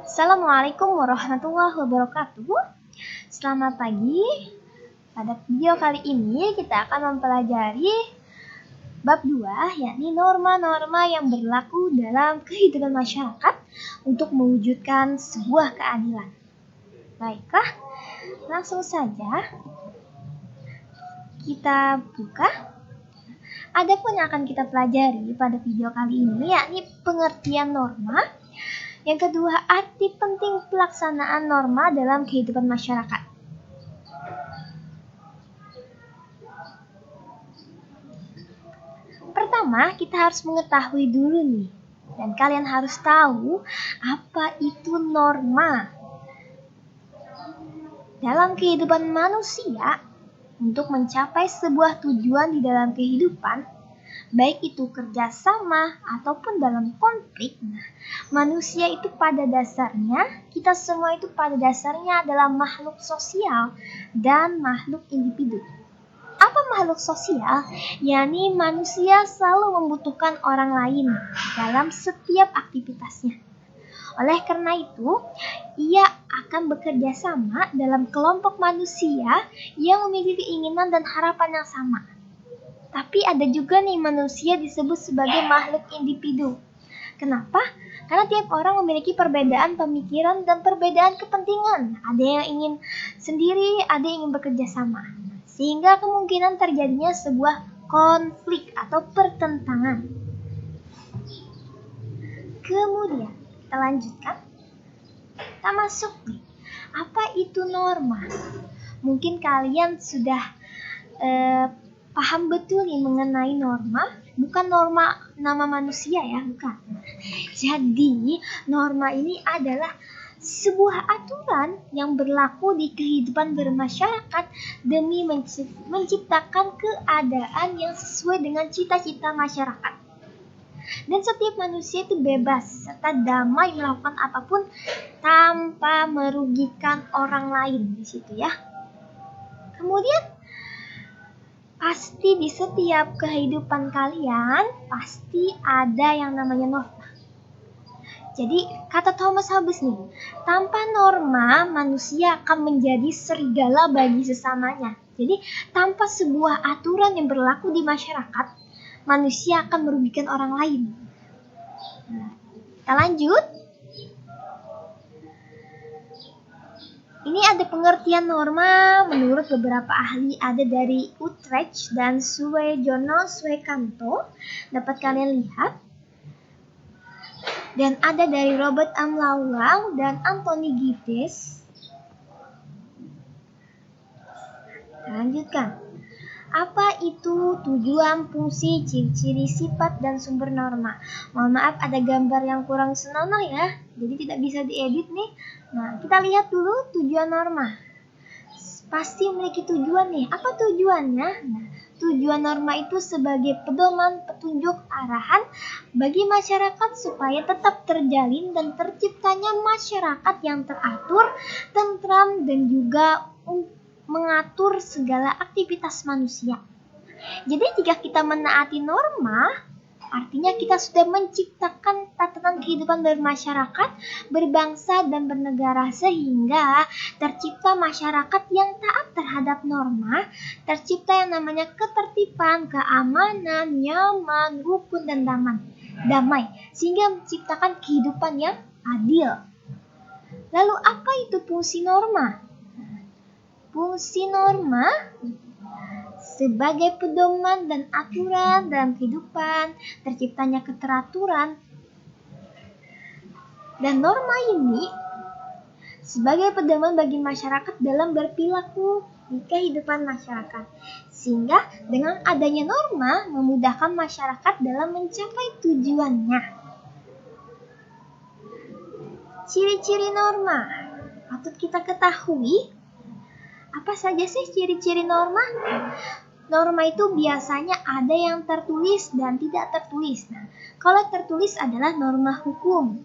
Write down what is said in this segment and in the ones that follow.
Assalamualaikum warahmatullahi wabarakatuh. Selamat pagi. Pada video kali ini kita akan mempelajari bab 2, yakni norma-norma yang berlaku dalam kehidupan masyarakat untuk mewujudkan sebuah keadilan. Baiklah, langsung saja kita buka. Adapun yang akan kita pelajari pada video kali ini yakni pengertian norma. Yang kedua, arti penting pelaksanaan norma dalam kehidupan masyarakat. Pertama, kita harus mengetahui dulu nih, dan kalian harus tahu apa itu norma. Dalam kehidupan manusia, untuk mencapai sebuah tujuan di dalam kehidupan, baik itu kerjasama ataupun dalam konflik, manusia itu pada dasarnya, kita semua itu pada dasarnya adalah makhluk sosial dan makhluk individu. Apa makhluk sosial? Yakni manusia selalu membutuhkan orang lain dalam setiap aktivitasnya. Oleh karena itu, ia akan bekerja sama dalam kelompok manusia yang memiliki keinginan dan harapan yang sama. Tapi ada juga nih manusia disebut sebagai makhluk individu. Kenapa? Karena tiap orang memiliki perbedaan pemikiran dan perbedaan kepentingan. Ada yang ingin sendiri, ada yang ingin bekerja sama. Sehingga kemungkinan terjadinya sebuah konflik atau pertentangan. Kemudian, kita lanjutkan. Kita masuk nih. Apa itu norma? Mungkin kalian sudah paham betul nih mengenai norma, bukan norma nama manusia ya, bukan. Jadi, norma ini adalah sebuah aturan yang berlaku di kehidupan bermasyarakat demi menciptakan keadaan yang sesuai dengan cita-cita masyarakat. Dan setiap manusia itu bebas serta damai melakukan apapun tanpa merugikan orang lain di situ ya. Kemudian pasti di setiap kehidupan kalian pasti ada yang namanya norma. Jadi kata Thomas Hobbes nih, tanpa norma manusia akan menjadi serigala bagi sesamanya. Jadi tanpa sebuah aturan yang berlaku di masyarakat, manusia akan merugikan orang lain. Nah, kita lanjut. Ini ada pengertian norma menurut beberapa ahli, ada dari Utrecht dan Journal Kanto, dapat kalian lihat. Dan ada dari Robert M. Lawlang dan Anthony Giddens. Lanjutkan. Apa itu tujuan, fungsi, ciri-ciri, sifat, dan sumber norma? Mohon maaf ada gambar yang kurang senonoh ya, jadi tidak bisa diedit nih. Nah, kita lihat dulu tujuan norma. Pasti memiliki tujuan nih. Apa tujuannya? Nah, tujuan norma itu sebagai pedoman, petunjuk, arahan bagi masyarakat supaya tetap terjalin dan terciptanya masyarakat yang teratur, tentram, dan juga mengatur segala aktivitas manusia. Jadi jika kita menaati norma, artinya kita sudah menciptakan tatanan kehidupan bermasyarakat, berbangsa, dan bernegara sehingga tercipta masyarakat yang taat terhadap norma, tercipta yang namanya ketertiban, keamanan, nyaman, rukun, dan damai, sehingga menciptakan kehidupan yang adil. Lalu apa itu fungsi norma? Fungsi norma sebagai pedoman dan aturan dalam kehidupan, terciptanya keteraturan. Dan norma ini sebagai pedoman bagi masyarakat dalam berperilaku di kehidupan masyarakat. Sehingga dengan adanya norma memudahkan masyarakat dalam mencapai tujuannya. Ciri-ciri norma patut kita ketahui. Apa saja sih ciri-ciri norma? Norma itu biasanya ada yang tertulis dan tidak tertulis. Nah, kalau tertulis adalah norma hukum.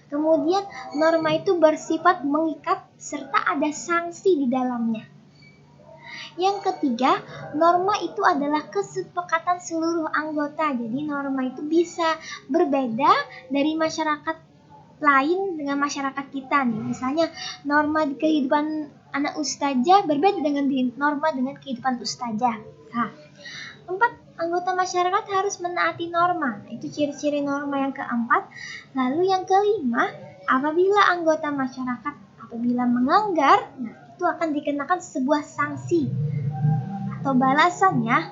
Kemudian norma itu bersifat mengikat serta ada sanksi di dalamnya. Yang ketiga, norma itu adalah kesepakatan seluruh anggota. Jadi norma itu bisa berbeda dari masyarakat lain dengan masyarakat kita nih. Misalnya norma di kehidupan anak ustazah berbeda dengan norma dengan kehidupan ustazah. Nah, 4, anggota masyarakat harus menaati norma. Itu ciri-ciri norma yang keempat. Lalu yang kelima, apabila anggota masyarakat apabila melanggar, nah itu akan dikenakan sebuah sanksi atau balasan ya.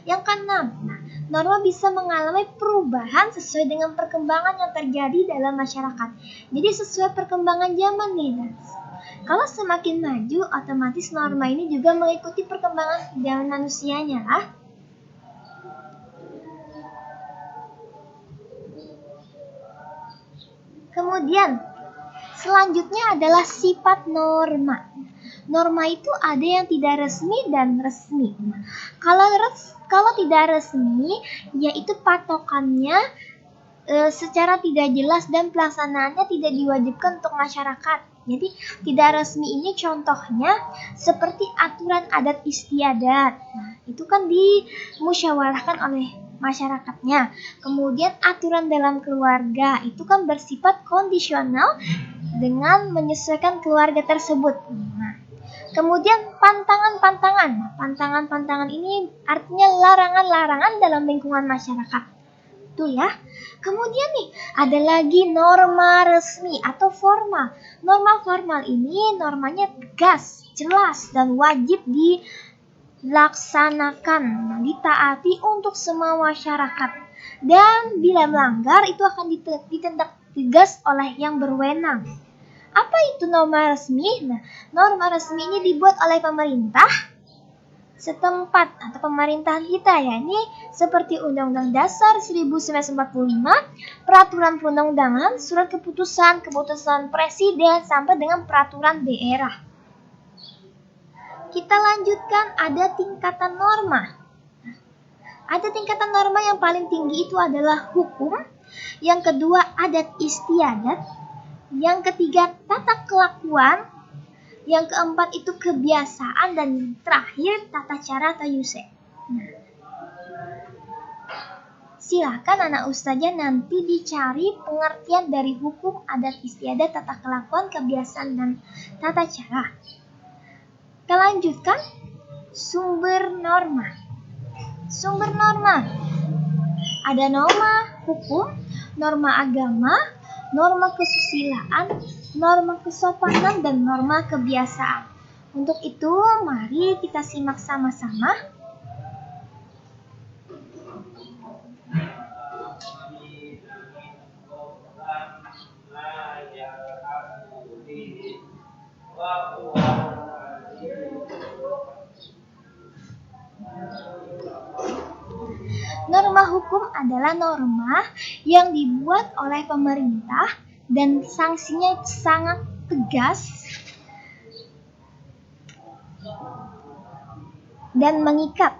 Yang keenam, nah, norma bisa mengalami perubahan sesuai dengan perkembangan yang terjadi dalam masyarakat. Jadi sesuai perkembangan zaman nih. Kalau semakin maju, otomatis norma ini juga mengikuti perkembangan zaman manusianya lah. Kemudian, selanjutnya adalah sifat norma. Norma itu ada yang tidak resmi dan resmi. Kalau tidak resmi, yaitu patokannya secara tidak jelas dan pelaksanaannya tidak diwajibkan untuk masyarakat. Jadi tidak resmi ini contohnya seperti aturan adat istiadat. Nah, itu kan dimusyawarahkan oleh masyarakatnya. Kemudian aturan dalam keluarga itu kan bersifat kondisional dengan menyesuaikan keluarga tersebut. Nah, kemudian pantangan-pantangan. Pantangan-pantangan ini artinya larangan-larangan dalam lingkungan masyarakat. Tuh ya. Kemudian nih, ada lagi norma resmi atau formal. Norma formal ini normanya tegas, jelas, dan wajib dilaksanakan, ditaati untuk semua masyarakat. Dan bila melanggar, itu akan ditindak tegas oleh yang berwenang. Apa itu norma resmi? Nah, norma resmi ini dibuat oleh pemerintah setempat atau pemerintahan kita ya. Ini seperti Undang-Undang Dasar 1945, peraturan perundang-undangan, surat keputusan presiden sampai dengan peraturan daerah. Kita lanjutkan, ada tingkatan norma. Ada tingkatan norma yang paling tinggi itu adalah hukum, yang kedua adat istiadat, yang ketiga tata kelakuan, yang keempat itu kebiasaan, dan yang terakhir tata cara atau usage. Nah, silakan anak ustazah nanti dicari pengertian dari hukum, adat istiadat, tata kelakuan, kebiasaan, dan tata cara. Kita lanjutkan sumber norma. Sumber norma. Ada norma hukum, norma agama, norma kesusilaan, norma kesopanan, dan norma kebiasaan. Untuk itu, mari kita simak sama-sama. Norma hukum adalah norma yang dibuat oleh pemerintah dan sanksinya sangat tegas dan mengikat.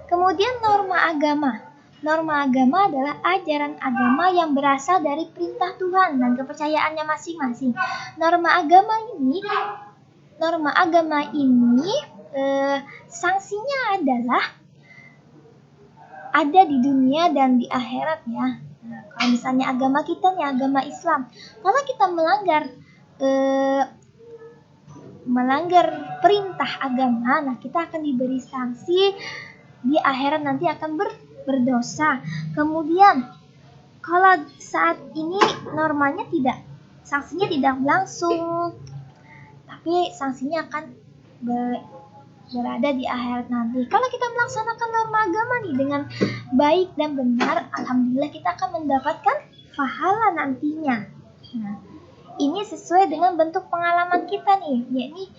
Kemudian norma agama. Norma agama adalah ajaran agama yang berasal dari perintah Tuhan dan kepercayaannya masing-masing. Norma agama ini sanksinya adalah ada di dunia dan di akhirat ya. Nah, kalau misalnya agama kita nih agama Islam, kalau kita melanggar perintah agama, nah kita akan diberi sanksi di akhirat, nanti akan berdosa. Kemudian kalau saat ini normanya sanksinya tidak langsung, tapi sanksinya akan berada di akhirat nanti. Kalau kita melaksanakan norma agama nih dengan baik dan benar, alhamdulillah kita akan mendapatkan pahala nantinya. Nah, ini sesuai dengan bentuk pengalaman kita nih, yakni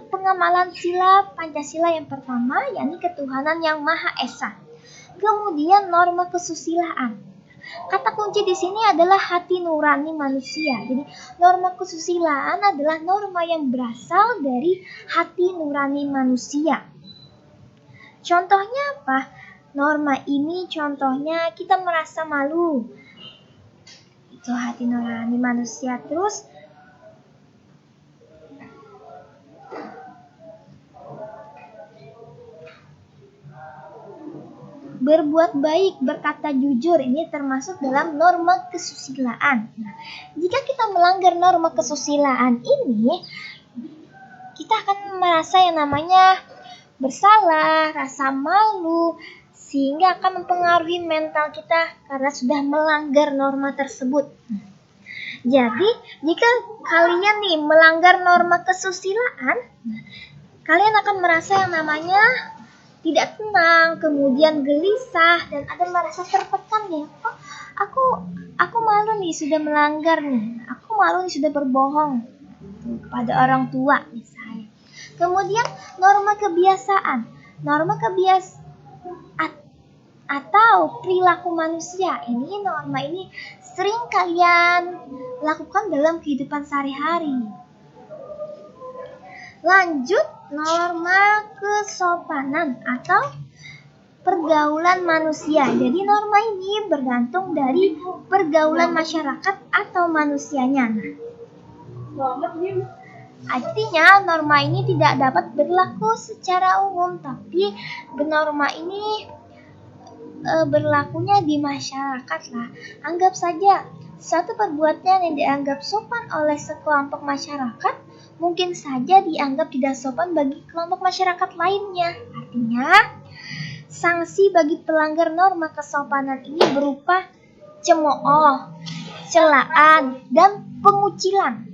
pengamalan sila Pancasila yang pertama, yakni ketuhanan yang Maha Esa. Kemudian norma kesusilaan. Kata kunci di sini adalah hati nurani manusia. Jadi norma kesusilaan adalah norma yang berasal dari hati nurani manusia. Contohnya apa? Norma ini contohnya kita merasa malu. Itu hati nurani manusia. Terus berbuat baik, berkata jujur, ini termasuk dalam norma kesusilaan. Nah, jika kita melanggar norma kesusilaan ini, kita akan merasa yang namanya bersalah, rasa malu, sehingga akan mempengaruhi mental kita karena sudah melanggar norma tersebut. Jadi, jika kalian nih melanggar norma kesusilaan, kalian akan merasa yang namanya tidak tenang, kemudian gelisah, dan ada merasa tertekan ya. Oh, aku malu nih sudah melanggar nih. Aku malu nih sudah berbohong kepada orang tua misalnya. Kemudian norma kebiasaan. Norma kebiasaan atau perilaku manusia. Norma ini sering kalian lakukan dalam kehidupan sehari-hari. Lanjut, norma kesopanan atau pergaulan manusia. Jadi norma ini bergantung dari pergaulan masyarakat atau manusianya. Artinya norma ini tidak dapat berlaku secara umum, tapi norma ini berlakunya di masyarakat lah. Anggap saja satu perbuatan yang dianggap sopan oleh sekelompok masyarakat mungkin saja dianggap tidak sopan bagi kelompok masyarakat lainnya. Artinya, sanksi bagi pelanggar norma kesopanan ini berupa cemooh, celaan, dan pengucilan.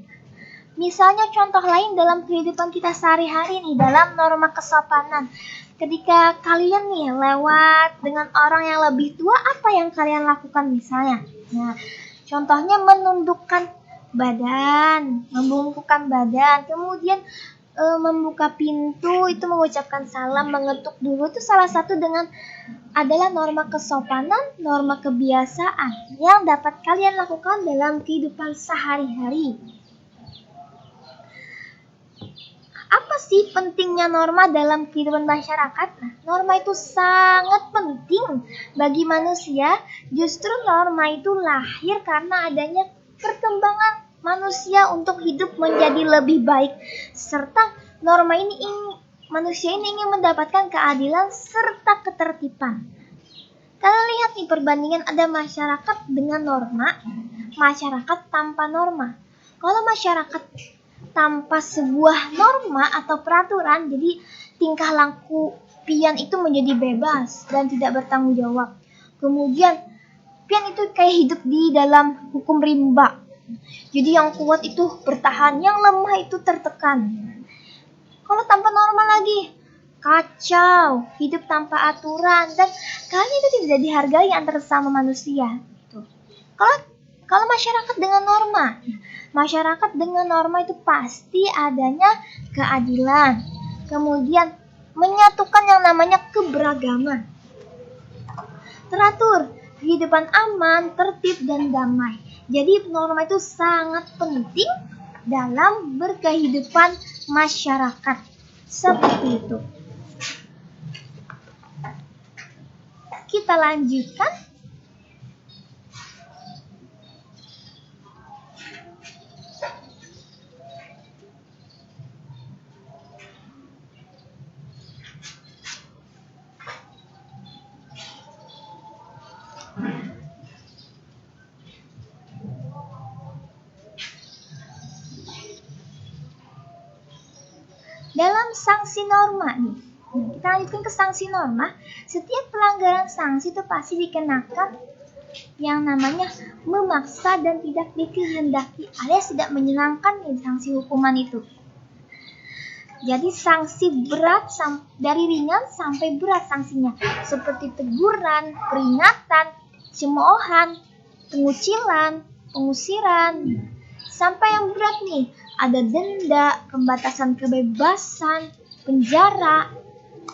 Misalnya contoh lain dalam kehidupan kita sehari-hari nih dalam norma kesopanan. Ketika kalian nih lewat dengan orang yang lebih tua, apa yang kalian lakukan misalnya? Nah, contohnya menundukkan badan, membungkukkan badan, kemudian membuka pintu, itu mengucapkan salam, mengetuk dulu, itu salah satu adalah norma kesopanan, norma kebiasaan yang dapat kalian lakukan dalam kehidupan sehari-hari. Apa sih pentingnya norma dalam kehidupan masyarakat? Nah, norma itu sangat penting bagi manusia. Justru norma itu lahir karena adanya perkembangan manusia untuk hidup menjadi lebih baik. Serta norma ini manusia ini ingin mendapatkan keadilan serta ketertiban. Kalian lihat nih perbandingan ada masyarakat dengan norma, masyarakat tanpa norma. Kalau masyarakat tanpa sebuah norma atau peraturan, jadi tingkah laku pian itu menjadi bebas dan tidak bertanggung jawab. Kemudian pian itu kayak hidup di dalam hukum rimba. Jadi yang kuat itu bertahan, yang lemah itu tertekan. Kalau tanpa norma lagi, kacau, hidup tanpa aturan, dan kalian itu tidak dihargai antara sesama manusia. Kalau masyarakat dengan norma, itu pasti adanya keadilan. Kemudian menyatukan yang namanya keberagaman. Teratur, kehidupan aman, tertib, dan damai. Jadi norma itu sangat penting dalam berkehidupan masyarakat. Seperti itu. Kita lanjutkan. Dalam sanksi norma nih, kita lanjutkan ke sanksi norma. Setiap pelanggaran sanksi itu pasti dikenakan yang namanya memaksa dan tidak dikehendaki alias tidak menyenangkan nih sanksi hukuman itu. Jadi sanksi berat dari ringan sampai berat sanksinya, seperti teguran, peringatan, cemoohan, pengucilan, pengusiran, sampai yang berat nih, ada denda, pembatasan kebebasan, penjara,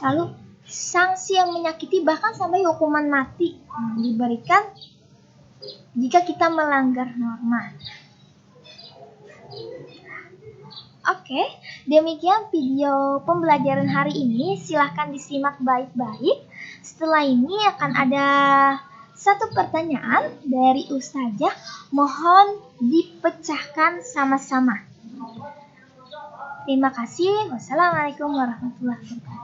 lalu sanksi yang menyakiti bahkan sampai hukuman mati diberikan jika kita melanggar norma. Oke, demikian video pembelajaran hari ini. Silahkan disimak baik-baik. Setelah ini akan ada satu pertanyaan dari Ustazah. Mohon dipecahkan sama-sama. Terima kasih. Wassalamualaikum warahmatullahi wabarakatuh.